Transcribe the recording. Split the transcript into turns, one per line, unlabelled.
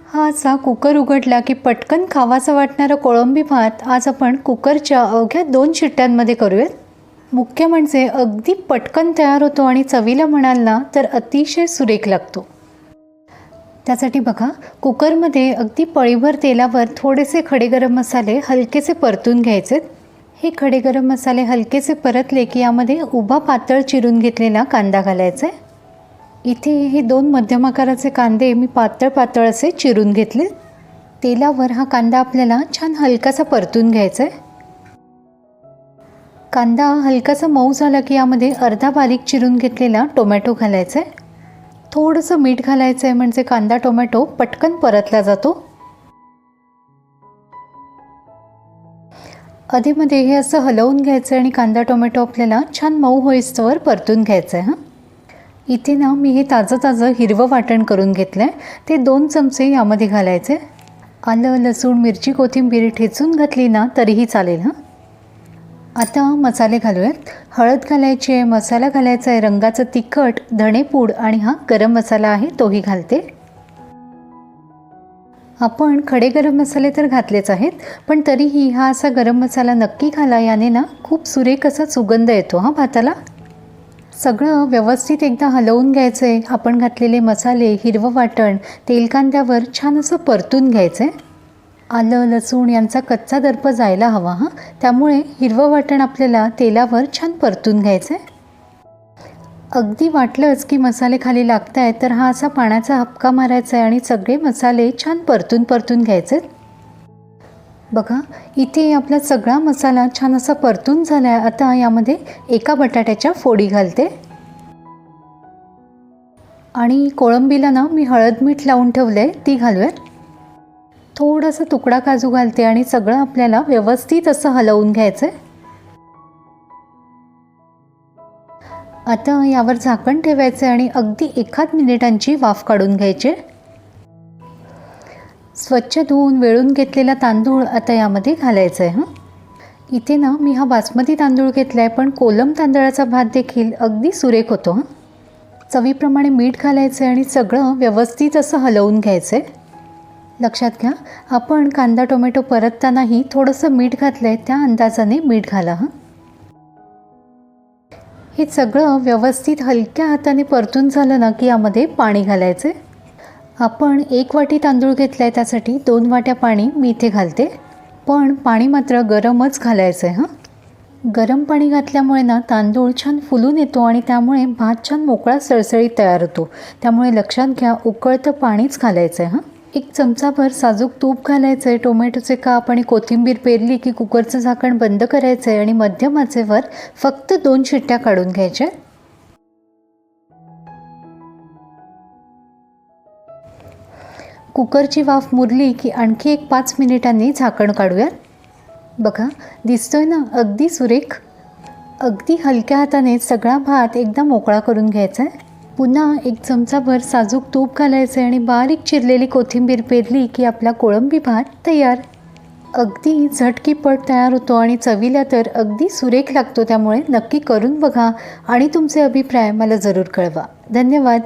हा असा कुकर उघडला की पटकन खावासा वाटणारा कोळंबी भात आज आपण कुकरच्या अवघ्या 2 शिट्ट्यांमध्ये करूयात. मुख्य म्हणजे अगदी पटकन तयार होतो आणि चवीला म्हणाल ना तर अतिशय सुरेख लागतो. त्यासाठी बघा, कुकरमध्ये अगदी पळीभर तेलावर थोडेसे खडे गरम मसाले हलकेसे परतून घ्यायचे. हे खडे गरम मसाले हलकेसे परतले की यामध्ये उभा पातळ चिरून घेतलेला कांदा घालायचा आहे. इथे हे 2 मध्यम आकाराचे कांदे मी पातळ असे चिरून घेतले. तेलावर हा कांदा आपल्याला छान हलकासा परतून घ्यायचा आहे. कांदा हलकासा मऊ झाला की यामध्ये अर्धा बारीक चिरून घेतलेला टोमॅटो घालायचा आहे. थोडंसं मीठ घालायचं आहे म्हणजे कांदा टोमॅटो पटकन परतला जातो. आधीमध्ये हे असं हलवून घ्यायचं आणि कांदा टोमॅटो आपल्याला छान मऊ होईस्तोवर परतून घ्यायचं आहे. इथे ना मी हे ताजं हिरवं वाटण करून घेतलं आहे, ते 2 चमचे यामध्ये घालायचे. आलं, लसूण, मिरची, कोथिंबीर ठेचून घातली ना तरीही चालेल. आता मसाले घालूयात. हळद घालायची आहे, मसाला घालायचा आहे, रंगाचं तिखट, धणेपूड आणि हा गरम मसाला आहे तोही घालते. आपण खडे गरम मसाले तर घातलेच आहेत, पण तरीही हा असा गरम मसाला नक्की घाला. याने ना खूप सुरेख असा सुगंध येतो भाताला. सगळं व्यवस्थित एकदा हलवून घ्यायचं आहे. आपण घातलेले मसाले, हिरवं वाटण तेल कांद्यावर छान असं परतून घ्यायचं आहे. आलं, लसूण यांचा कच्चा दर्प जायला हवा. त्यामुळे हिरवं वाटण आपल्याला तेलावर छान परतून घ्यायचं आहे. अगदी वाटलंच की मसाले खाली लागत आहेत तर हा असा पाण्याचा हपका मारायचा आहे आणि सगळे मसाले छान परतून घ्यायचे. बघा, इथे आपला सगळा मसाला छान असा परतून झाला आहे. आता यामध्ये एका बटाट्याच्या फोडी घालते आणि कोळंबीला ना मी हळद मीठ लावून ठेवलं आहे ती घालूयात. थोडासा तुकडा काजू घालते आणि सगळं आपल्याला व्यवस्थित असं हलवून घ्यायचं आहे. आता यावर झाकण ठेवायचं आणि अगदी 1 मिनिटांची वाफ काढून घ्यायची. स्वच्छ धुवून वेळून घेतलेला तांदूळ आता यामध्ये घालायचा आहे. इथे ना मी हा बासमती तांदूळ घेतला आहे, पण कोलम तांदळाचा भात देखील अगदी सुरेख होतो. चवीप्रमाणे मीठ घालायचं आहे आणि सगळं व्यवस्थित असं हलवून घ्यायचं आहे. लक्षात घ्या, आपण कांदा टोमॅटो परततानाही थोडंसं मीठ घातलं आहे, त्या अंदाजाने मीठ घाला. हे सगळं व्यवस्थित हलक्या हाताने परतून झालं ना की यामध्ये पाणी घालायचं. आपण 1 वाटी तांदूळ घेतला आहे, त्यासाठी 2 वाट्या पाणी मी इथे घालते. पण पाणी मात्र गरमच घालायचं आहे. गरम पाणी घातल्यामुळे ना तांदूळ छान फुलून येतो आणि त्यामुळे भात छान मोकळा सळसळीत तयार होतो. त्यामुळे लक्षात घ्या, उकळतं पाणीच घालायचं आहे. 1 चमचाभर साजूक तूप घालायचं आहे. टोमॅटोचे काप आणि कोथिंबीर पेरली की कुकरचं झाकण बंद करायचं आहे आणि मध्यम आचेवर फक्त 2 शिट्ट्या काढून घ्यायच्या. कुकरची वाफ मुरली की आणखी 5 मिनिटांनी झाकण काढूयात. बघा, दिसतोय ना अगदी सुरेख. अगदी हलक्या हाताने सगळा भात एकदा मोकळा करून घ्यायचा आहे. पुन्हा 1 चमचाभर साजूक तूप घालायचं आणि बारीक चिरलेली कोथिंबीर पेरली की आपला कोळंबी भात तयार. अगदी झटकीपट तयार होतो आणि चवीला तर अगदी सुरेख लागतो. त्यामुळे नक्की करून बघा आणि तुमचे अभिप्राय मला जरूर कळवा. धन्यवाद.